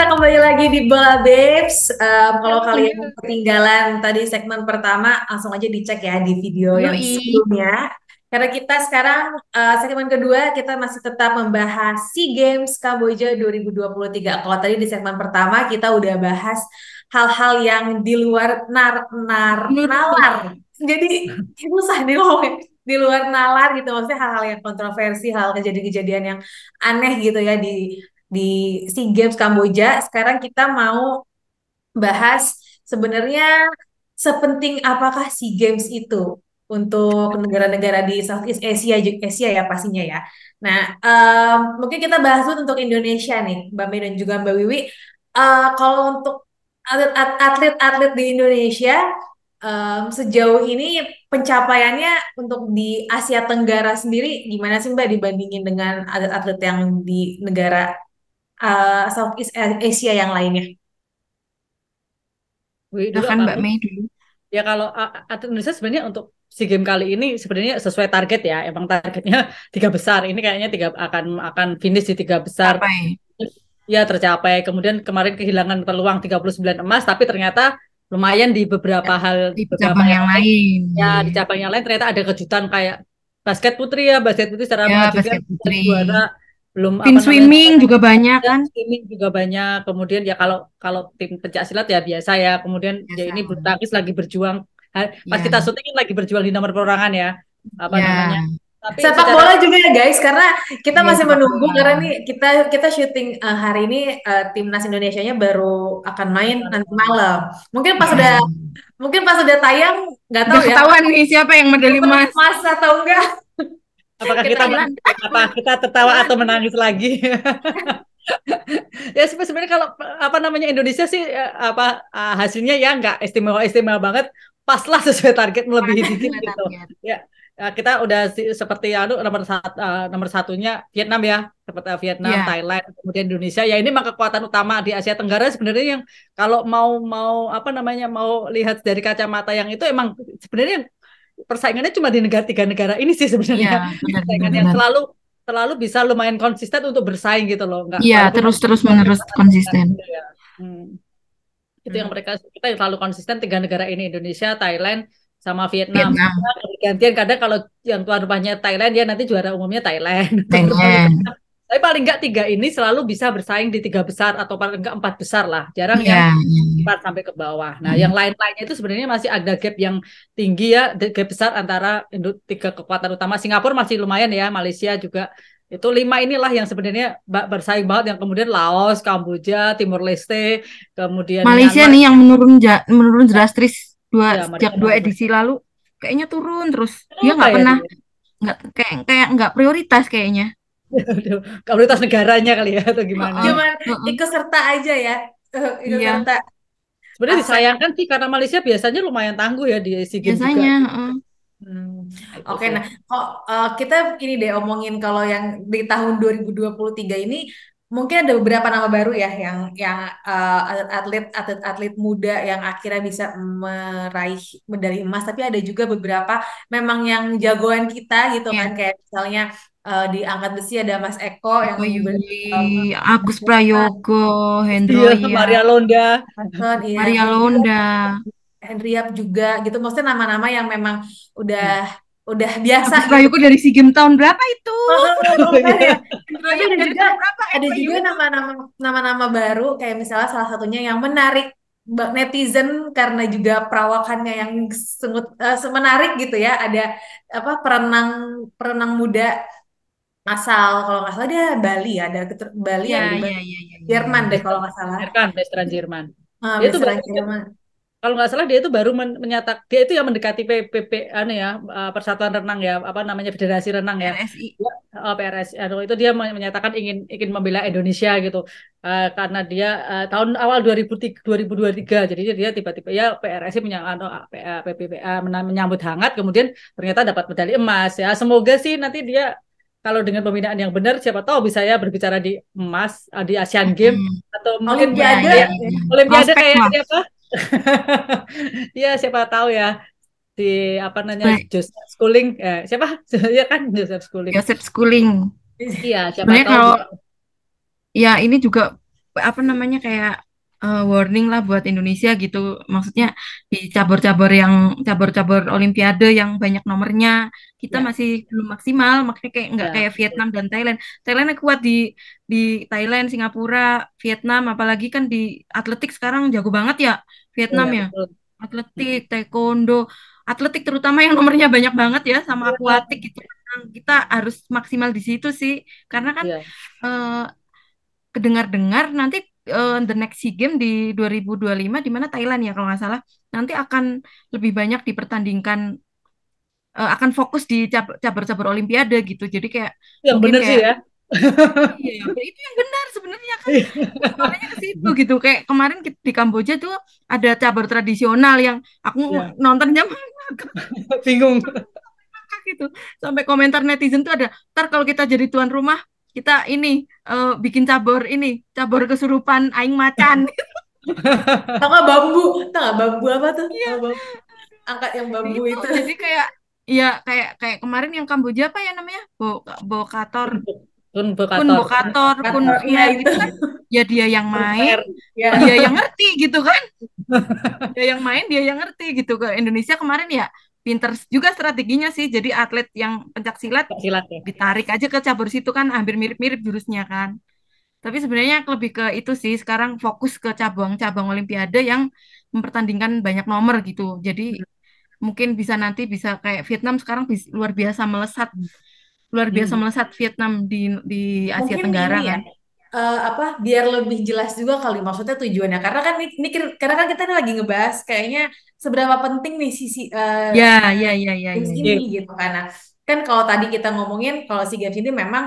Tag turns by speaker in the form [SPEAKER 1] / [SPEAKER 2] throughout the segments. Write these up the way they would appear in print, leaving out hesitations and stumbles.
[SPEAKER 1] kita kembali lagi di Bola Babes. Kalau kalian
[SPEAKER 2] Iya.
[SPEAKER 1] ketinggalan tadi segmen pertama, langsung aja dicek ya di video yang
[SPEAKER 2] Yoi.
[SPEAKER 1] sebelumnya. Karena kita sekarang segmen kedua kita masih tetap membahas SEA Games Kamboja 2023. Kalau tadi di segmen pertama kita udah bahas hal-hal yang di luar
[SPEAKER 2] Menurut
[SPEAKER 1] nalar. Jadi susah nih ngomongin di luar nalar gitu. Maksudnya hal-hal yang kontroversi, hal kejadian-kejadian yang aneh gitu ya di SEA Games Kamboja. Sekarang kita mau bahas sebenarnya sepenting apakah SEA Games itu untuk negara-negara di Southeast Asia, Asia ya pastinya ya. Nah, mungkin kita bahas dulu untuk Indonesia nih, Mbak Mei dan juga Mbak Wiwi. Kalau untuk atlet-atlet di Indonesia, sejauh ini pencapaiannya untuk di Asia Tenggara sendiri gimana sih Mbak dibandingin dengan atlet-atlet yang di negara Southeast Asia yang lainnya.
[SPEAKER 2] Wih, dulu
[SPEAKER 3] Silakan
[SPEAKER 2] apa
[SPEAKER 3] Mbak
[SPEAKER 2] aku?
[SPEAKER 3] Mei dulu.
[SPEAKER 2] Ya kalau atlet Indonesia sebenarnya untuk SEA Games kali ini sebenarnya sesuai target ya. Emang targetnya tiga besar. Ini kayaknya akan finish di tiga besar.
[SPEAKER 3] Capai.
[SPEAKER 2] Ya tercapai. Kemudian kemarin kehilangan peluang 39 emas, tapi ternyata lumayan di
[SPEAKER 3] Ya, di
[SPEAKER 2] beberapa
[SPEAKER 3] cabang
[SPEAKER 2] yang
[SPEAKER 3] yang
[SPEAKER 2] lain.
[SPEAKER 3] lain.
[SPEAKER 2] Ya
[SPEAKER 3] Iya,
[SPEAKER 2] di
[SPEAKER 3] iya.
[SPEAKER 2] cabang yang lain ternyata ada kejutan kayak basket putri secara
[SPEAKER 3] Ya,
[SPEAKER 2] mengejutkan
[SPEAKER 3] basket
[SPEAKER 2] jadi
[SPEAKER 3] putri.
[SPEAKER 2] juara belum
[SPEAKER 3] Fin
[SPEAKER 2] apa namanya
[SPEAKER 3] swimming juga banyak
[SPEAKER 2] ya,
[SPEAKER 3] kan?
[SPEAKER 2] swimming juga banyak. Kemudian ya kalau kalau tim pencak silat ya biasa ya. Kemudian ya
[SPEAKER 3] Biasa.
[SPEAKER 2] ini bulu tangkis lagi berjuang. Pas
[SPEAKER 3] Ya,
[SPEAKER 2] kita syuting kan lagi berjuang di nomor perorangan ya. Apa namanya?
[SPEAKER 3] ya.
[SPEAKER 2] Tapi
[SPEAKER 1] Sepak
[SPEAKER 2] secara
[SPEAKER 1] bola juga ya guys, karena kita
[SPEAKER 3] Iya,
[SPEAKER 1] masih
[SPEAKER 3] sepak
[SPEAKER 1] menunggu
[SPEAKER 3] bola.
[SPEAKER 1] karena nih kita syuting hari ini timnas Indonesianya baru akan main nanti malam. Mungkin pas
[SPEAKER 3] Ya.
[SPEAKER 1] udah mungkin pas udah tayang nggak tahu
[SPEAKER 3] Udah
[SPEAKER 1] ya
[SPEAKER 3] ketahuan nih siapa yang medali
[SPEAKER 1] dapat
[SPEAKER 3] emas.
[SPEAKER 1] emas atau enggak.
[SPEAKER 2] apakah
[SPEAKER 1] Kita
[SPEAKER 2] kita
[SPEAKER 1] lihat.
[SPEAKER 2] apa kita tertawa atau menangis lagi? Ya sebenarnya kalau apa namanya Indonesia sih hasilnya ya nggak istimewa banget, pas lah sesuai target melebihi
[SPEAKER 3] Pas
[SPEAKER 2] dikit
[SPEAKER 3] sesuai
[SPEAKER 2] gitu.
[SPEAKER 3] target.
[SPEAKER 2] Ya, kita udah seperti nomor satunya Vietnam ya, seperti Vietnam,
[SPEAKER 3] Iya.
[SPEAKER 2] Thailand, kemudian Indonesia. Ya ini memang kekuatan utama di Asia Tenggara sebenarnya yang kalau mau mau apa namanya mau lihat dari kacamata yang itu emang sebenarnya persaingannya cuma di tiga negara ini sih
[SPEAKER 3] Iya,
[SPEAKER 2] sebenarnya.
[SPEAKER 3] benar, benar,
[SPEAKER 2] Persaingan yang
[SPEAKER 3] benar.
[SPEAKER 2] selalu selalu bisa lumayan konsisten untuk bersaing gitu loh, nggak
[SPEAKER 3] Iya,
[SPEAKER 2] walaupun
[SPEAKER 3] terus menerus konsisten.
[SPEAKER 2] gitu ya. Hmm. Itu yang kita yang selalu konsisten tiga negara ini Indonesia, Thailand, sama Vietnam.
[SPEAKER 3] Vietnam,
[SPEAKER 2] Ya, gantian kadang kalau yang tuan rumahnya Thailand ya nanti juara umumnya Thailand. Tuan rumahnya
[SPEAKER 3] Thailand.
[SPEAKER 2] tapi paling nggak tiga ini selalu bisa bersaing di tiga besar atau paling nggak empat besar lah. Jarang
[SPEAKER 3] Iya,
[SPEAKER 2] yang
[SPEAKER 3] iya, iya.
[SPEAKER 2] empat sampai ke bawah. Nah, yang
[SPEAKER 3] Mm.
[SPEAKER 2] lain-lainnya itu sebenarnya masih ada gap yang tinggi ya, gap besar antara tiga kekuatan utama. Singapura masih lumayan ya, Malaysia juga. Itu lima inilah yang sebenarnya bersaing banget. Yang kemudian Laos, Kamboja, Timor Leste, kemudian
[SPEAKER 3] Malaysia
[SPEAKER 2] Myanmar.
[SPEAKER 3] nih yang menurun drastis
[SPEAKER 2] Ya,
[SPEAKER 3] sejak
[SPEAKER 2] mereka
[SPEAKER 3] dua
[SPEAKER 2] menurut.
[SPEAKER 3] edisi lalu kayaknya turun terus. Dia
[SPEAKER 2] Kenapa
[SPEAKER 3] nggak
[SPEAKER 2] ya
[SPEAKER 3] pernah
[SPEAKER 2] dia?
[SPEAKER 3] nggak kayak kayak nggak prioritas kayaknya.
[SPEAKER 2] Komunitas negaranya kali ya atau gimana
[SPEAKER 3] Heeh,
[SPEAKER 2] ya?
[SPEAKER 1] Cuman
[SPEAKER 3] heeh.
[SPEAKER 1] ikut serta aja ya. Ikut
[SPEAKER 3] Iya,
[SPEAKER 1] serta
[SPEAKER 2] Sebenarnya
[SPEAKER 1] ASEAN.
[SPEAKER 2] disayangkan sih karena Malaysia biasanya lumayan tangguh ya di SEA Games juga.
[SPEAKER 3] biasanya. Heeh.
[SPEAKER 1] Hmm,
[SPEAKER 2] Nah, itu
[SPEAKER 1] Oke,
[SPEAKER 2] sih.
[SPEAKER 1] nah, kok kita ini deh omongin kalau yang di tahun 2023 ini mungkin ada beberapa nama baru ya yang atlet-atlet muda yang akhirnya bisa meraih medali emas, tapi ada juga beberapa memang yang jagoan kita gitu kan,
[SPEAKER 3] Iya.
[SPEAKER 1] kayak misalnya di angkat besi ada Mas Eko yang
[SPEAKER 3] Eko Yuli, Agus
[SPEAKER 1] um,
[SPEAKER 3] Prayogo,
[SPEAKER 2] Iya,
[SPEAKER 3] Hendroya,
[SPEAKER 2] Maria Londa.
[SPEAKER 1] iya,
[SPEAKER 3] Maria
[SPEAKER 1] Hendriap,
[SPEAKER 3] Londa.
[SPEAKER 1] Hendriap juga gitu. Maksudnya nama-nama yang memang udah biasa
[SPEAKER 3] Agus
[SPEAKER 1] gitu.
[SPEAKER 3] Prayogo dari SEA Games tahun berapa itu?
[SPEAKER 2] Oh
[SPEAKER 1] Makanya.
[SPEAKER 2] iya.
[SPEAKER 1] Tapi
[SPEAKER 3] Hendroya dari tahun berapa
[SPEAKER 1] ada
[SPEAKER 3] Eko
[SPEAKER 1] juga
[SPEAKER 3] Yuli?
[SPEAKER 1] nama-nama baru kayak misalnya salah satunya yang menarik netizen karena juga perawakannya yang menarik gitu ya. Ada apa perenang perenang muda asal kalau nggak salah dia Bali ya, ada Bali
[SPEAKER 3] Iya,
[SPEAKER 1] apa
[SPEAKER 3] iya, iya, iya, iya,
[SPEAKER 1] Jerman
[SPEAKER 3] iya.
[SPEAKER 1] deh kalau nggak salah.
[SPEAKER 2] Veteran Jerman. Dia itu
[SPEAKER 1] Veteran Jerman.
[SPEAKER 2] kalau nggak salah dia itu baru dia itu yang mendekati anu ya, Persatuan Renang ya, apa namanya Federasi Renang ya.
[SPEAKER 3] RSI.
[SPEAKER 2] PRS itu dia menyatakan ingin ingin membela Indonesia gitu. Karena dia tahun awal 2023 jadi dia tiba-tiba ya PRSI menyambut hangat kemudian ternyata dapat medali emas ya. Semoga sih nanti dia kalau dengan pembinaan yang benar siapa tahu bisa ya berbicara di emas di Asian Games
[SPEAKER 3] Mm.
[SPEAKER 2] atau mungkin
[SPEAKER 3] Iya,
[SPEAKER 1] Olimpiade.
[SPEAKER 3] iya,
[SPEAKER 2] kayak
[SPEAKER 3] iya.
[SPEAKER 2] Olimpiade
[SPEAKER 3] Prospek
[SPEAKER 2] kayak
[SPEAKER 3] lah.
[SPEAKER 2] siapa. Ya siapa tahu ya di apa namanya
[SPEAKER 3] Sebenarnya
[SPEAKER 2] Joseph Schooling siapa ya kan Joseph Schooling.
[SPEAKER 3] Joseph Schooling.
[SPEAKER 2] Iya siapa
[SPEAKER 3] Sebenarnya
[SPEAKER 2] tahu
[SPEAKER 3] kalau
[SPEAKER 2] bisa.
[SPEAKER 3] ya ini juga apa namanya kayak warning lah buat Indonesia gitu. Maksudnya di cabur-cabur Olimpiade yang banyak nomornya kita
[SPEAKER 1] Ya,
[SPEAKER 3] masih belum maksimal, makanya kayak nggak
[SPEAKER 2] Ya,
[SPEAKER 3] kayak
[SPEAKER 2] betul.
[SPEAKER 3] Vietnam dan Thailand. Thailand yang kuat di Thailand, Singapura, Vietnam, apalagi kan di atletik sekarang jago banget ya Vietnam
[SPEAKER 2] Ya,
[SPEAKER 3] ya.
[SPEAKER 2] betul.
[SPEAKER 3] Atletik, taekwondo, atletik terutama yang nomornya banyak banget ya sama akuatik
[SPEAKER 2] Iya.
[SPEAKER 3] gitu. Kita harus maksimal di situ sih, karena kan
[SPEAKER 2] Iya.
[SPEAKER 3] eh, kedengar-dengar nanti the next SEA Games di 2025 di mana Thailand ya kalau nggak salah nanti akan lebih banyak dipertandingkan, akan fokus di cabur-cabur Olimpiade gitu. Jadi kayak
[SPEAKER 2] Yang
[SPEAKER 3] mungkin
[SPEAKER 2] bener sih
[SPEAKER 3] kayak
[SPEAKER 2] ya.
[SPEAKER 3] iya itu yang benar sebenarnya kan makanya ke situ gitu. Kayak kemarin di Kamboja tuh ada cabur tradisional yang aku
[SPEAKER 2] Iya.
[SPEAKER 3] nontonnya
[SPEAKER 2] Bingung.
[SPEAKER 3] gitu. Sampai komentar netizen tuh ada, ntar kalau kita jadi tuan rumah, kita ini bikin cabur kesurupan aing macan.
[SPEAKER 1] tau nggak bambu, tau nggak bambu apa tuh? Tau bambu, angkat yang bambu
[SPEAKER 3] Itu
[SPEAKER 1] itu.
[SPEAKER 3] jadi kayak ya kayak kayak kemarin yang Kamboja apa ya namanya? Bokator,
[SPEAKER 2] Kun
[SPEAKER 3] Kun
[SPEAKER 2] Bokator, kun
[SPEAKER 3] Bokator, Kun
[SPEAKER 1] Kantor, iya
[SPEAKER 3] Smet
[SPEAKER 1] itu.
[SPEAKER 3] itu kan ya dia yang
[SPEAKER 2] kun
[SPEAKER 3] main,
[SPEAKER 2] fair.
[SPEAKER 3] dia
[SPEAKER 1] Ya,
[SPEAKER 3] yang ngerti gitu kan. Dia yang main, dia yang ngerti gitu. Ke Indonesia kemarin ya pinter juga strateginya sih. Jadi atlet yang pencak silat
[SPEAKER 2] Tak silat ya.
[SPEAKER 3] ditarik aja ke cabur situ kan hampir mirip-mirip jurusnya kan. Tapi sebenarnya lebih ke itu sih, sekarang fokus ke cabang-cabang Olimpiade yang mempertandingkan banyak nomor gitu. Jadi mungkin bisa nanti bisa kayak Vietnam sekarang luar biasa
[SPEAKER 2] Hmm.
[SPEAKER 3] melesat Vietnam di Asia
[SPEAKER 1] mungkin
[SPEAKER 3] Tenggara
[SPEAKER 1] ini ya,
[SPEAKER 3] kan.
[SPEAKER 1] apa biar lebih jelas juga kali maksudnya tujuannya. Karena kan karena kan kita lagi ngebahas kayaknya seberapa penting nih sisi
[SPEAKER 3] Ya, ya, ya, ya,
[SPEAKER 1] games
[SPEAKER 3] ya,
[SPEAKER 1] ini
[SPEAKER 3] ya.
[SPEAKER 2] Iya.
[SPEAKER 1] gitu karena kan kalau tadi kita ngomongin kalau si games ini memang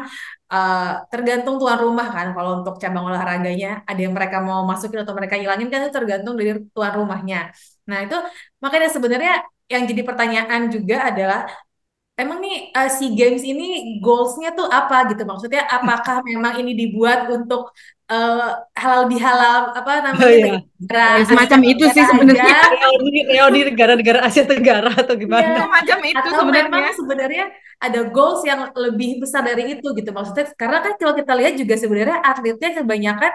[SPEAKER 1] tergantung tuan rumah kan kalau untuk cabang olahraganya ada yang mereka mau masukin atau mereka hilangin kan itu tergantung dari tuan rumahnya. Nah itu makanya sebenarnya yang jadi pertanyaan juga adalah emang nih SEA Games ini goalsnya tuh apa gitu? Maksudnya apakah memang ini dibuat untuk eh, halal bihalal apa
[SPEAKER 2] Oh
[SPEAKER 1] namanya
[SPEAKER 2] iya.
[SPEAKER 1] negara
[SPEAKER 3] Ya
[SPEAKER 1] Asia
[SPEAKER 3] semacam itu
[SPEAKER 1] Tenggara
[SPEAKER 3] sih
[SPEAKER 1] aja?
[SPEAKER 3] sebenarnya.
[SPEAKER 2] Reuni negara-negara Asia Tenggara atau
[SPEAKER 1] Iya.
[SPEAKER 2] gimana?
[SPEAKER 3] Semacam itu
[SPEAKER 1] Atau memang
[SPEAKER 3] sebenarnya.
[SPEAKER 1] sebenarnya ada goals yang lebih besar dari itu gitu? Maksudnya karena kan kalau kita lihat juga sebenarnya atletnya kebanyakan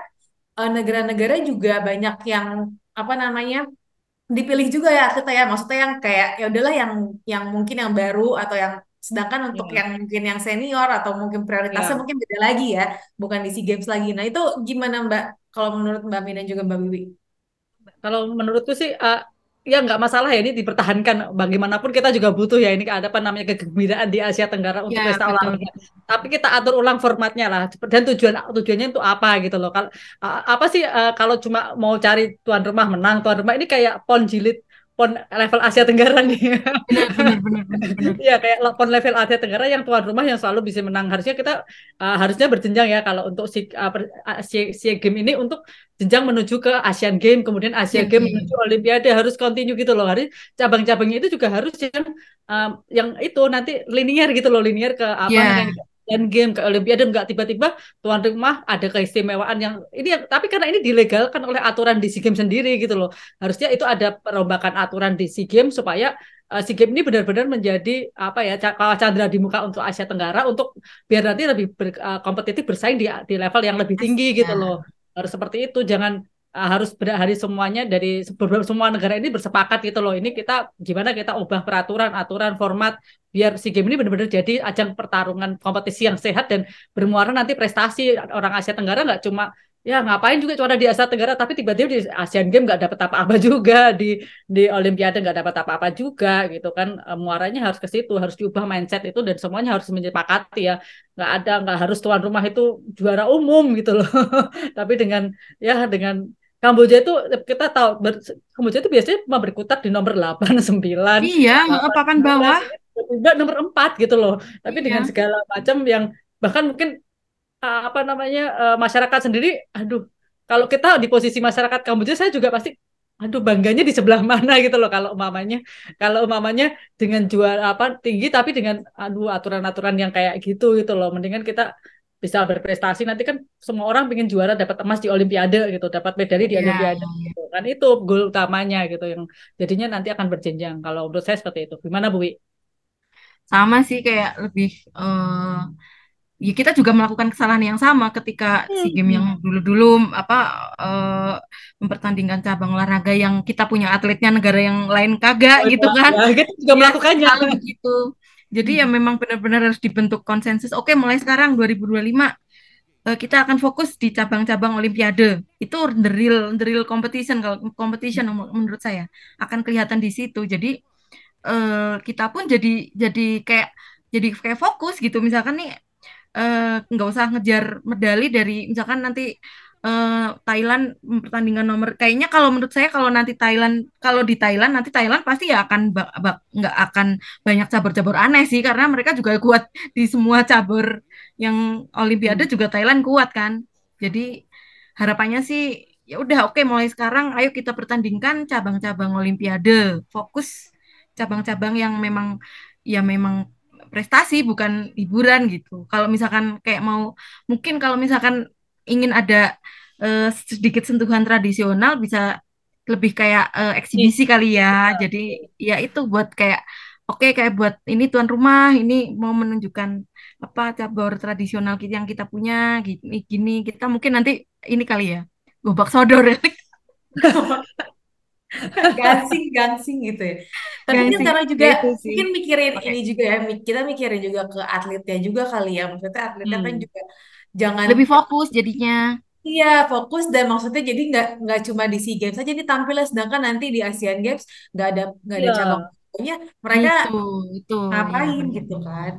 [SPEAKER 1] negara-negara juga banyak yang apa namanya dipilih juga ya atletnya ya maksudnya yang kayak ya udahlah yang mungkin yang baru atau yang sedangkan untuk
[SPEAKER 2] Ya,
[SPEAKER 1] yang mungkin yang senior atau mungkin prioritasnya
[SPEAKER 2] ya.
[SPEAKER 1] mungkin beda lagi ya bukan di SEA Games lagi nah itu gimana Mbak kalau menurut Mbak Mina dan juga Mbak Wiwi.
[SPEAKER 2] Kalau menurutku sih ya nggak masalah ya ini dipertahankan bagaimanapun kita juga butuh ya ini ada apa namanya kegembiraan di Asia Tenggara untuk
[SPEAKER 3] Ya,
[SPEAKER 2] pesta
[SPEAKER 3] betul.
[SPEAKER 2] olahraga. Tapi kita atur ulang formatnya lah dan tujuannya untuk apa gitu loh. Kalau apa sih kalau cuma mau cari tuan rumah menang tuan rumah ini kayak pon jilid pon level Asia Tenggara nih.
[SPEAKER 3] Benar, benar, benar, benar, benar.
[SPEAKER 2] Iya kayak pon level Asia Tenggara yang tuan rumah yang selalu bisa menang. Harusnya kita harusnya berjenjang ya kalau untuk si game ini untuk jenjang menuju ke Asian Game, kemudian Asia
[SPEAKER 3] Asian
[SPEAKER 2] Game menuju
[SPEAKER 3] Games.
[SPEAKER 2] Olimpiade harus continue gitu loh. Harus cabang-cabangnya itu juga harus yang itu nanti linear gitu loh, linear ke apa
[SPEAKER 3] Ya,
[SPEAKER 2] namanya Asian Game ke Olimpiade nggak tiba-tiba tuan rumah ada keistimewaan yang ini tapi karena ini dilegalkan oleh aturan di SEA Games sendiri gitu loh. Harusnya itu ada perombakan aturan di SEA Games supaya SEA Games ini benar-benar menjadi apa ya kawah candra di muka untuk Asia Tenggara untuk biar nanti lebih kompetitif bersaing di level yang lebih tinggi gitu loh.
[SPEAKER 3] Asia.
[SPEAKER 2] Harus seperti itu, jangan harus hari semuanya dari semua negara ini bersepakat gitu loh. Ini kita gimana kita ubah peraturan, aturan, format biar SEA Games ini benar-benar jadi ajang pertarungan kompetisi yang sehat dan bermuara nanti prestasi orang Asia Tenggara nggak cuma ya ngapain juga juara di Asia Tenggara tapi tiba-tiba di Asian Games nggak dapat apa-apa juga di Olimpiade nggak dapat apa-apa juga gitu kan. Muaranya harus ke situ harus diubah mindset itu dan semuanya harus menyepakati ya nggak harus tuan rumah itu juara umum gitu loh tapi dengan Kamboja itu kita tahu Kamboja itu biasanya cuma berkutat di nomor 8 9
[SPEAKER 3] Iya,
[SPEAKER 2] 8
[SPEAKER 3] papan
[SPEAKER 2] 12
[SPEAKER 3] bawah.
[SPEAKER 2] enggak nomor 4 gitu loh tapi dengan
[SPEAKER 3] Iya.
[SPEAKER 2] segala macam yang bahkan mungkin apa namanya masyarakat sendiri aduh kalau kita di posisi masyarakat Kamboja saya juga pasti aduh bangganya di sebelah mana gitu loh kalau umamanya dengan jual apa tinggi tapi dengan aduh aturan-aturan yang kayak gitu loh mendingan kita bisa berprestasi nanti kan semua orang pengen juara dapat emas di Olimpiade gitu dapat medali di
[SPEAKER 3] Iya.
[SPEAKER 2] Olimpiade gitu kan itu goal utamanya gitu yang jadinya nanti akan berjenjang kalau menurut saya seperti itu gimana Bu Wi?
[SPEAKER 3] Sama sih kayak lebih eh ya kita juga melakukan kesalahan yang sama ketika SEA Games yang
[SPEAKER 2] Hmm.
[SPEAKER 3] dulu-dulu apa eh, mempertandingkan cabang olahraga yang kita punya atletnya negara yang lain kagak
[SPEAKER 2] Oh
[SPEAKER 3] gitu
[SPEAKER 2] iya,
[SPEAKER 3] kan.
[SPEAKER 2] ya kita juga
[SPEAKER 3] Ya,
[SPEAKER 2] melakukannya.
[SPEAKER 3] selalu begitu. Jadi ya
[SPEAKER 2] Hmm.
[SPEAKER 3] memang benar-benar harus dibentuk konsensus. Oke, mulai sekarang 2025 kita akan fokus di cabang-cabang Olimpiade. Itu the real competition kalau competition menurut saya akan kelihatan di situ. Jadi kita pun jadi kayak fokus gitu. Misalkan nih nggak usah ngejar medali dari misalkan nanti Thailand pertandingan nomor kayaknya kalau menurut saya kalau di Thailand nanti Thailand pasti ya akan nggak akan banyak cabur-cabur aneh sih karena mereka juga kuat di semua cabur yang Olimpiade
[SPEAKER 2] Hmm.
[SPEAKER 3] juga Thailand kuat kan jadi harapannya sih ya udah oke mulai sekarang ayo kita pertandingkan cabang-cabang Olimpiade fokus cabang-cabang yang memang prestasi bukan hiburan gitu. Kalau misalkan kayak mungkin kalau misalkan ingin ada sedikit sentuhan tradisional bisa lebih kayak
[SPEAKER 2] Nih,
[SPEAKER 3] eksibisi kali ya. Jadi ya itu buat kayak oke kayak buat ini tuan rumah ini mau menunjukkan apa cabur tradisional yang kita punya gini, gini kita mungkin nanti ini kali ya gobak sodor ya.
[SPEAKER 1] Gansing-gansing gitu ya. Tapi
[SPEAKER 3] Gak
[SPEAKER 1] kan
[SPEAKER 3] sih?
[SPEAKER 1] karena
[SPEAKER 3] Ya
[SPEAKER 1] juga
[SPEAKER 3] itu sih.
[SPEAKER 1] mungkin mikirin
[SPEAKER 3] Oke.
[SPEAKER 1] ini juga ya, kita mikirin juga ke atletnya juga kali ya. Maksudnya atletnya kan
[SPEAKER 2] hmm.
[SPEAKER 1] juga jangan
[SPEAKER 3] Lebih fokus jadinya.
[SPEAKER 1] iya fokus dan maksudnya jadi nggak cuma di SEA Games aja ditampilnya, sedangkan nanti di Asian Games nggak ada cabang
[SPEAKER 2] Iya,
[SPEAKER 1] olahraganya, mereka
[SPEAKER 3] Itu, itu, ya
[SPEAKER 1] ngapain gitu
[SPEAKER 3] benar-benar.
[SPEAKER 1] kan?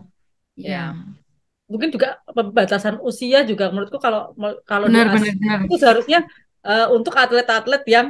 [SPEAKER 3] Iya,
[SPEAKER 2] ya. Mungkin juga pembatasan usia juga menurutku kalau kalau di Asia
[SPEAKER 3] benar-benar
[SPEAKER 2] itu seharusnya untuk atlet-atlet yang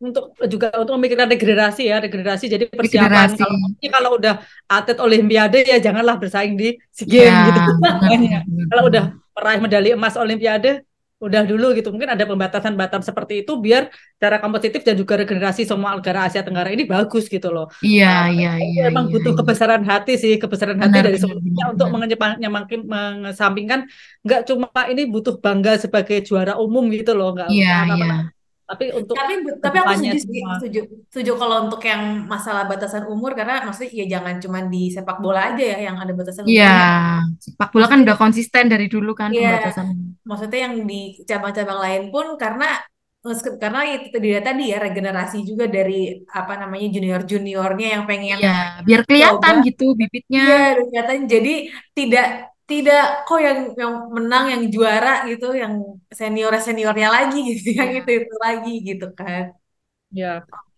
[SPEAKER 2] untuk juga untuk memikirkan regenerasi ya regenerasi jadi persiapan
[SPEAKER 3] regenerasi.
[SPEAKER 2] kalau udah atlet Olimpiade ya janganlah bersaing di SEA
[SPEAKER 3] Ya,
[SPEAKER 2] Games gitu makanya
[SPEAKER 3] benar-benar,
[SPEAKER 2] kalau udah
[SPEAKER 3] benar-benar.
[SPEAKER 2] meraih medali emas Olimpiade udah dulu gitu mungkin ada pembatasan-batasan seperti itu biar cara kompetitif dan juga regenerasi semua negara Asia Tenggara ini bagus gitu loh.
[SPEAKER 3] Iya, iya,
[SPEAKER 2] Itu
[SPEAKER 3] iya,
[SPEAKER 2] emang
[SPEAKER 3] iya,
[SPEAKER 2] butuh
[SPEAKER 3] iya.
[SPEAKER 2] kebesaran hati sih kebesaran hati
[SPEAKER 3] Benar,
[SPEAKER 2] dari
[SPEAKER 3] benar,
[SPEAKER 2] semuanya
[SPEAKER 3] benar,
[SPEAKER 2] untuk
[SPEAKER 3] benar.
[SPEAKER 2] makin mengesampingkan nggak cuma ini butuh bangga sebagai juara umum gitu loh nggak
[SPEAKER 3] Iya,
[SPEAKER 2] apa-apa
[SPEAKER 3] iya.
[SPEAKER 2] tapi untuk
[SPEAKER 1] Tapi tapi aku
[SPEAKER 2] kedepannya
[SPEAKER 1] setuju sih,
[SPEAKER 2] semua.
[SPEAKER 1] setuju setuju kalau untuk yang masalah batasan umur karena maksudnya ya jangan cuma di sepak bola aja ya yang ada batasan
[SPEAKER 3] Iya,
[SPEAKER 1] umurnya.
[SPEAKER 3] sepak bola kan
[SPEAKER 1] Maksudnya
[SPEAKER 3] udah konsisten dari dulu kan
[SPEAKER 1] ya
[SPEAKER 3] pembatasan.
[SPEAKER 1] maksudnya yang di cabang-cabang lain pun karena itu tadi ya regenerasi juga dari apa namanya junior-juniornya yang pengen
[SPEAKER 3] Iya, biar kelihatan
[SPEAKER 1] coba.
[SPEAKER 3] gitu bibitnya.
[SPEAKER 1] Iya, kelihatan jadi tidak tidak kok yang menang yang juara gitu, yang seniornya lagi gitu, yang
[SPEAKER 3] Iya.
[SPEAKER 1] itu lagi gitu kan.
[SPEAKER 2] Ya,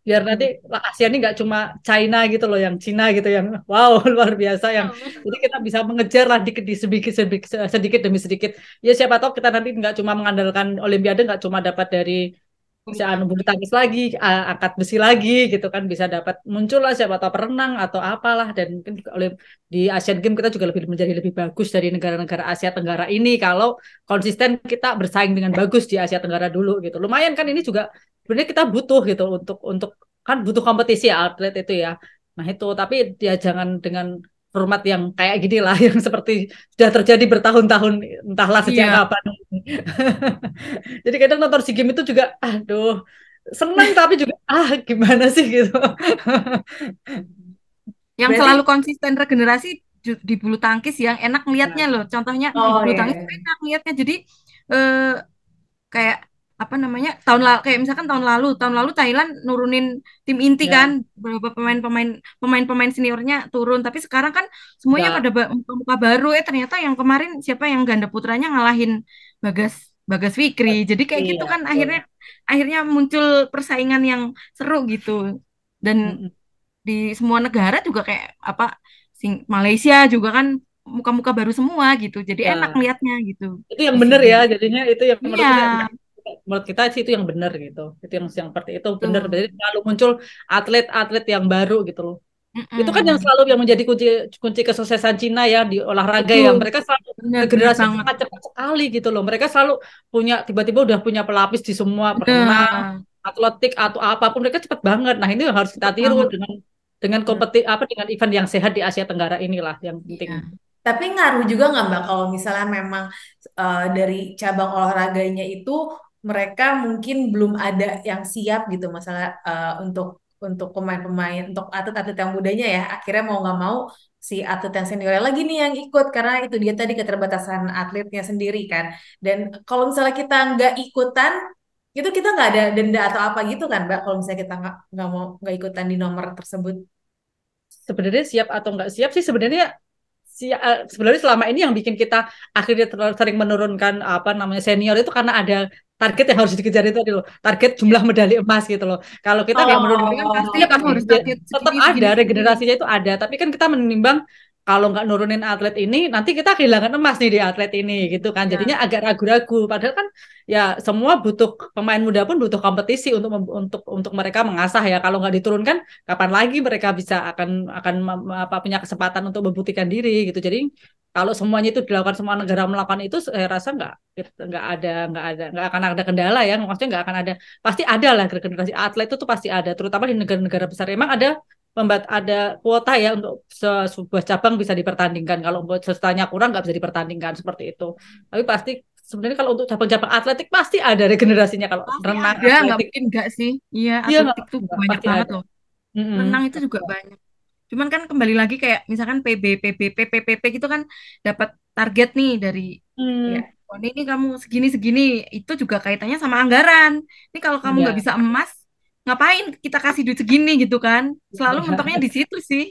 [SPEAKER 2] biar nanti Asia ini nggak cuma China gitu loh, yang Cina gitu, yang wow luar biasa, yang jadi kita bisa mengejar lah dikit di sedikit, sedikit sedikit demi sedikit. Ya siapa tahu kita nanti nggak cuma mengandalkan Olimpiade, nggak cuma dapat dari si anu bulu tangkis lagi, angkat besi lagi gitu kan, bisa dapat muncul lah siapa tahu perenang atau apalah, dan mungkin juga di Asian Games kita juga lebih menjadi lebih bagus dari negara-negara Asia Tenggara ini kalau konsisten kita bersaing dengan bagus di Asia Tenggara dulu gitu. Lumayan kan ini juga sebenarnya kita butuh gitu untuk kan butuh kompetisi ya atlet itu ya. Nah itu tapi dia jangan dengan format yang kayak gini lah yang seperti sudah terjadi bertahun-tahun entahlah sejak
[SPEAKER 3] Iya.
[SPEAKER 2] kapan. Jadi kadang nonton SEA Games itu juga aduh seneng tapi juga gimana sih gitu.
[SPEAKER 3] Yang selalu
[SPEAKER 1] Berarti
[SPEAKER 3] konsisten regenerasi di bulu tangkis yang enak ngelihatnya loh. Contohnya
[SPEAKER 1] oh
[SPEAKER 3] bulu
[SPEAKER 1] ya,
[SPEAKER 3] tangkis tuh enak ngelihatnya. Jadi eh, kayak apa namanya kayak misalkan tahun lalu Thailand nurunin tim inti kan
[SPEAKER 2] Ya,
[SPEAKER 3] beberapa pemain-pemain seniornya turun tapi sekarang kan semuanya
[SPEAKER 2] enggak
[SPEAKER 3] pada muka baru ternyata yang kemarin siapa yang ganda putranya ngalahin Bagas Bagas Fikri jadi kayak gitu
[SPEAKER 2] iya
[SPEAKER 3] kan
[SPEAKER 2] betul.
[SPEAKER 3] akhirnya akhirnya muncul persaingan yang seru gitu dan
[SPEAKER 2] Mm-mm.
[SPEAKER 3] di semua negara juga kayak apa Malaysia juga kan muka-muka baru semua gitu jadi enak
[SPEAKER 2] Ya,
[SPEAKER 3] ngelihatnya gitu
[SPEAKER 2] itu yang
[SPEAKER 3] di SEA
[SPEAKER 2] benar ya
[SPEAKER 3] Games.
[SPEAKER 2] jadinya itu yang
[SPEAKER 3] Iya,
[SPEAKER 2] menurutku menurut kita sih itu yang benar gitu. Itu yang seperti itu benar.
[SPEAKER 3] tuh.
[SPEAKER 2] Jadi selalu muncul atlet-atlet yang baru gitu loh. Itu kan yang
[SPEAKER 3] Mm-mm.
[SPEAKER 2] selalu yang menjadi kunci kunci kesuksesan Cina ya di olahraga ya.
[SPEAKER 3] Betul,
[SPEAKER 2] Mereka selalu
[SPEAKER 3] benar-benar
[SPEAKER 2] regenerasi
[SPEAKER 3] banget.
[SPEAKER 2] sangat cepat sekali gitu loh. Mereka selalu punya tiba-tiba udah punya pelapis di semua perenang,
[SPEAKER 3] Benar,
[SPEAKER 2] atletik atau apapun mereka cepat banget. Nah, ini yang harus kita
[SPEAKER 3] cepet
[SPEAKER 2] tiru
[SPEAKER 3] banget.
[SPEAKER 2] dengan
[SPEAKER 1] benar.
[SPEAKER 2] dengan event yang sehat di Asia Tenggara inilah yang penting.
[SPEAKER 3] Iya,
[SPEAKER 1] Tapi ngaruh juga nggak Mbak kalau misalnya memang dari cabang olahraganya itu mereka mungkin belum ada yang siap gitu masalah untuk pemain-pemain untuk atlet-atlet yang mudanya ya akhirnya mau nggak mau si atlet yang senior lagi nih yang ikut karena itu dia tadi keterbatasan atletnya sendiri kan. Dan kalau misalnya kita nggak ikutan, itu kita nggak ada denda atau apa gitu kan, Mbak? Kalau misalnya kita nggak ikutan di nomor tersebut.
[SPEAKER 2] Sebenarnya siap atau nggak siap sih sebenarnya sebenarnya selama ini yang bikin kita akhirnya sering menurunkan apa namanya senior itu karena ada target yang harus dikejar itu loh, target jumlah medali emas gitu loh. Kalau kita nggak
[SPEAKER 3] Tapi kan
[SPEAKER 2] menurunkan,
[SPEAKER 3] pasti
[SPEAKER 2] ya
[SPEAKER 3] kamu
[SPEAKER 2] pasti
[SPEAKER 3] harus
[SPEAKER 2] ya,
[SPEAKER 3] target
[SPEAKER 2] tetap
[SPEAKER 3] segini
[SPEAKER 2] ada
[SPEAKER 3] segini segini.
[SPEAKER 2] regenerasinya itu ada. Tapi kan kita menimbang kalau nggak nurunin atlet ini, nanti kita kehilangan emas nih di atlet ini gitu kan.
[SPEAKER 3] Ya.
[SPEAKER 2] Jadinya agak ragu-ragu. Padahal kan ya semua butuh pemain muda pun butuh kompetisi untuk mereka mengasah ya. Kalau nggak diturunkan, kapan lagi mereka bisa akan apa punya kesempatan untuk membuktikan diri gitu. Jadi kalau semuanya itu dilakukan, semua negara melakukan itu, saya rasa nggak akan ada kendala ya. Maksudnya nggak akan ada, pasti ada lah regenerasi atlet itu tuh pasti ada, terutama di negara-negara besar. Emang ada kuota ya untuk sebuah cabang bisa dipertandingkan. Kalau buat sestanya kurang nggak bisa dipertandingkan seperti itu. Tapi pasti sebenarnya kalau untuk cabang-cabang atletik pasti ada regenerasinya. Kalau
[SPEAKER 3] Pasti
[SPEAKER 2] renang
[SPEAKER 3] ada, nggak
[SPEAKER 2] atletik,
[SPEAKER 3] mungkin nggak sih? Iya,
[SPEAKER 2] iya
[SPEAKER 3] atletik tuh
[SPEAKER 2] nggak,
[SPEAKER 3] banyak
[SPEAKER 2] pasti
[SPEAKER 3] banget
[SPEAKER 2] ada.
[SPEAKER 3] loh.
[SPEAKER 2] Mm-mm.
[SPEAKER 3] Renang itu juga banyak. Cuman kan kembali lagi kayak misalkan PPPP gitu kan dapat target nih dari ya,
[SPEAKER 2] Hmm,
[SPEAKER 3] oh, ini kamu segini-segini, itu juga kaitannya sama anggaran. Ini kalau kamu nggak
[SPEAKER 2] iya.
[SPEAKER 3] bisa emas, ngapain kita kasih duit segini gitu kan? Selalu mentoknya
[SPEAKER 2] Iya,
[SPEAKER 3] di situ sih.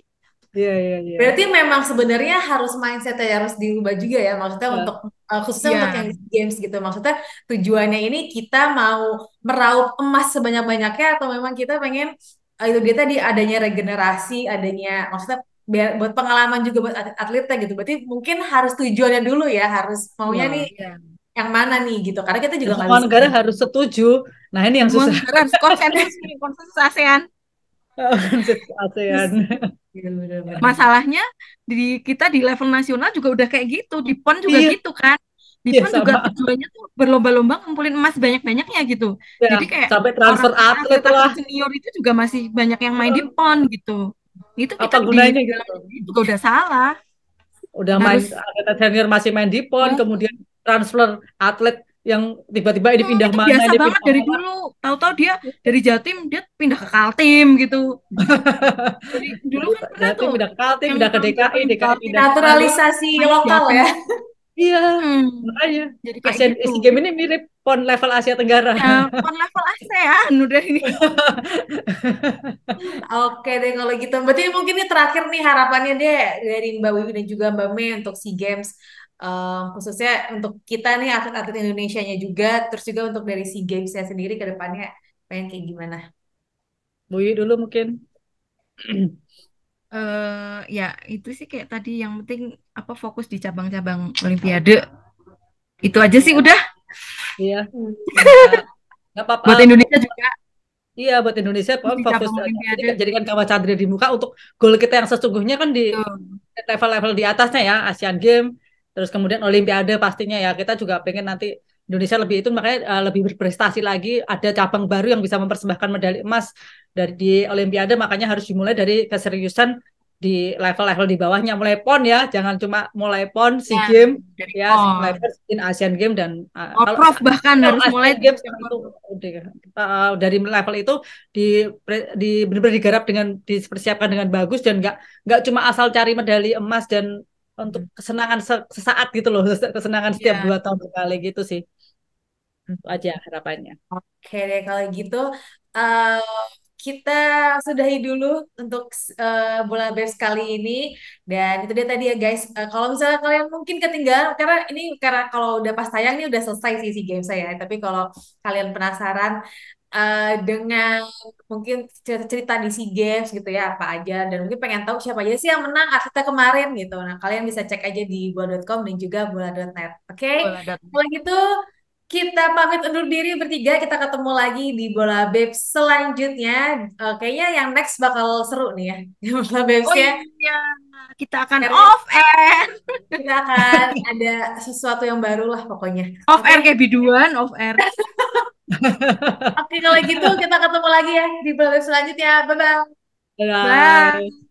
[SPEAKER 2] iya, iya, iya.
[SPEAKER 1] Berarti memang sebenarnya harus mindset-nya harus diubah juga ya, maksudnya untuk
[SPEAKER 2] Ya.
[SPEAKER 1] khususnya untuk
[SPEAKER 3] Iya,
[SPEAKER 1] yang games gitu. Maksudnya tujuannya ini kita mau meraup emas sebanyak-banyaknya atau memang kita pengen itu dia tadi adanya regenerasi, adanya maksudnya biar buat pengalaman juga buat atletnya gitu. Berarti mungkin harus tujuannya dulu ya, harus maunya nih
[SPEAKER 2] Iya.
[SPEAKER 3] iya.
[SPEAKER 1] yang mana nih gitu. Karena kita
[SPEAKER 2] Dan
[SPEAKER 1] juga nggak
[SPEAKER 2] semua
[SPEAKER 1] bisa.
[SPEAKER 2] negara harus setuju. Nah, ini yang
[SPEAKER 3] Semua
[SPEAKER 2] susah.
[SPEAKER 3] negara harus konsensus nih, konsensus ASEAN.
[SPEAKER 1] Terus,
[SPEAKER 2] ASEAN.
[SPEAKER 1] iya, bener-bener.
[SPEAKER 3] Masalahnya di kita di level nasional juga udah kayak gitu, di PON juga
[SPEAKER 2] Iya,
[SPEAKER 3] gitu kan. Di
[SPEAKER 2] iya
[SPEAKER 3] PON juga
[SPEAKER 2] sama.
[SPEAKER 3] tujuannya tuh berlomba-lomba ngumpulin emas banyak-banyaknya gitu.
[SPEAKER 2] Ya,
[SPEAKER 3] Jadi kayak
[SPEAKER 2] sampai transfer
[SPEAKER 3] orang-orang
[SPEAKER 2] atlet
[SPEAKER 3] atlet-atlet
[SPEAKER 2] lah.
[SPEAKER 3] senior itu juga masih banyak yang main di PON gitu. Itu kita
[SPEAKER 2] Apa
[SPEAKER 3] di
[SPEAKER 2] gunanya gitu
[SPEAKER 3] dalam
[SPEAKER 2] loh.
[SPEAKER 3] negeri juga udah salah.
[SPEAKER 2] Udah main,
[SPEAKER 3] Harus
[SPEAKER 2] atlet senior masih main di PON, kemudian transfer atlet yang tiba-tiba ini pindah
[SPEAKER 3] itu
[SPEAKER 2] mana,
[SPEAKER 3] biasa
[SPEAKER 2] ini
[SPEAKER 3] banget
[SPEAKER 2] pindah
[SPEAKER 3] dari
[SPEAKER 2] mana.
[SPEAKER 3] dulu. Tahu-tahu dia dari Jatim dia pindah ke Kaltim gitu. Dari dulu kan pernah
[SPEAKER 2] Jatim
[SPEAKER 3] tuh
[SPEAKER 2] pindah ke Kaltim,
[SPEAKER 3] yang
[SPEAKER 2] pindah ke
[SPEAKER 3] orang
[SPEAKER 2] DKI,
[SPEAKER 3] Jatim di
[SPEAKER 2] DKI
[SPEAKER 3] Kaltim
[SPEAKER 2] pindah ke Palu.
[SPEAKER 1] Naturalisasi
[SPEAKER 3] main di
[SPEAKER 1] lokal
[SPEAKER 3] Jatim.
[SPEAKER 1] ya.
[SPEAKER 2] Iya,
[SPEAKER 3] Hmm,
[SPEAKER 2] makanya
[SPEAKER 3] jadi kayak
[SPEAKER 2] ASEAN
[SPEAKER 3] gitu.
[SPEAKER 2] SEA Games ini mirip PON level Asia Tenggara.
[SPEAKER 3] Ya, on level ASEAN udah ini.
[SPEAKER 1] Oke deh kalau gitu. Berarti mungkin ini terakhir nih harapannya deh dari Mbak Wiwi dan juga Mbak Mei untuk SEA Games. Khususnya untuk kita nih atlet-atlet Indonesianya juga, terus juga untuk dari SEA Games-nya sendiri ke depannya pengen kayak gimana?
[SPEAKER 2] Buyi dulu mungkin.
[SPEAKER 3] Ya itu sih kayak tadi yang penting apa fokus di cabang-cabang Olimpiade. Itu aja sih udah
[SPEAKER 2] Iya,
[SPEAKER 1] Hmm.
[SPEAKER 2] nggak apa-apa.
[SPEAKER 3] buat Indonesia juga
[SPEAKER 2] Iya, buat Indonesia
[SPEAKER 3] fokus di
[SPEAKER 2] fokus
[SPEAKER 3] cabang
[SPEAKER 2] aja. Jadi
[SPEAKER 3] Olimpiade.
[SPEAKER 2] jadikan kawah candri di muka untuk goal kita yang sesungguhnya kan di
[SPEAKER 3] Tuh.
[SPEAKER 2] level-level di atasnya ya, Asian Games, terus kemudian Olimpiade pastinya ya. Kita juga pengen nanti Indonesia lebih itu, makanya lebih berprestasi lagi, ada cabang baru yang bisa mempersembahkan medali emas dari di Olimpiade, makanya harus dimulai dari keseriusan di level-level di bawahnya, mulai PON ya, jangan cuma mulai PON, SEA
[SPEAKER 3] Ya,
[SPEAKER 2] Games
[SPEAKER 3] dari
[SPEAKER 2] ya,
[SPEAKER 3] PON.
[SPEAKER 2] level in Asian Games dan kalau
[SPEAKER 3] Prof bahkan
[SPEAKER 2] kalau
[SPEAKER 3] harus mulai
[SPEAKER 2] Asian
[SPEAKER 3] dari
[SPEAKER 2] Games itu
[SPEAKER 3] cabang.
[SPEAKER 2] udah, dari level itu di benar-benar digarap dengan dipersiapkan dengan bagus dan nggak cuma asal cari medali emas dan untuk kesenangan sesaat gitu loh, kesenangan setiap
[SPEAKER 3] Ya,
[SPEAKER 2] 2 tahun sekali gitu sih. Itu aja harapannya.
[SPEAKER 1] Oke deh kalau gitu eh, kita sudahi dulu untuk bola babes kali ini dan itu dia tadi ya guys. Kalau misalnya kalian mungkin ketinggalan karena kalau udah pas tayang nih udah selesai sih si game saya. Tapi kalau kalian penasaran dengan mungkin cerita-cerita di SEA Games gitu ya apa aja dan mungkin pengen tahu siapa aja sih yang menang atletnya kemarin gitu. Nah kalian bisa cek aja di bola.com dan juga bola.net. Oke,
[SPEAKER 3] bola dat-
[SPEAKER 1] kalau gitu kita pamit undur diri bertiga. Kita ketemu lagi di Bola Babes selanjutnya. Kayaknya yang next bakal seru nih ya. Di Bola Babes
[SPEAKER 3] Oh
[SPEAKER 1] ya.
[SPEAKER 3] iya, kita akan
[SPEAKER 1] Karena
[SPEAKER 3] off air.
[SPEAKER 1] kita akan ada sesuatu yang baru lah pokoknya.
[SPEAKER 3] Off
[SPEAKER 1] Oke.
[SPEAKER 3] air kayak biduan, off air.
[SPEAKER 1] Oke, kalau gitu kita ketemu lagi ya di Bola Babes selanjutnya. Bye-bye.
[SPEAKER 3] Bye.
[SPEAKER 2] Bye.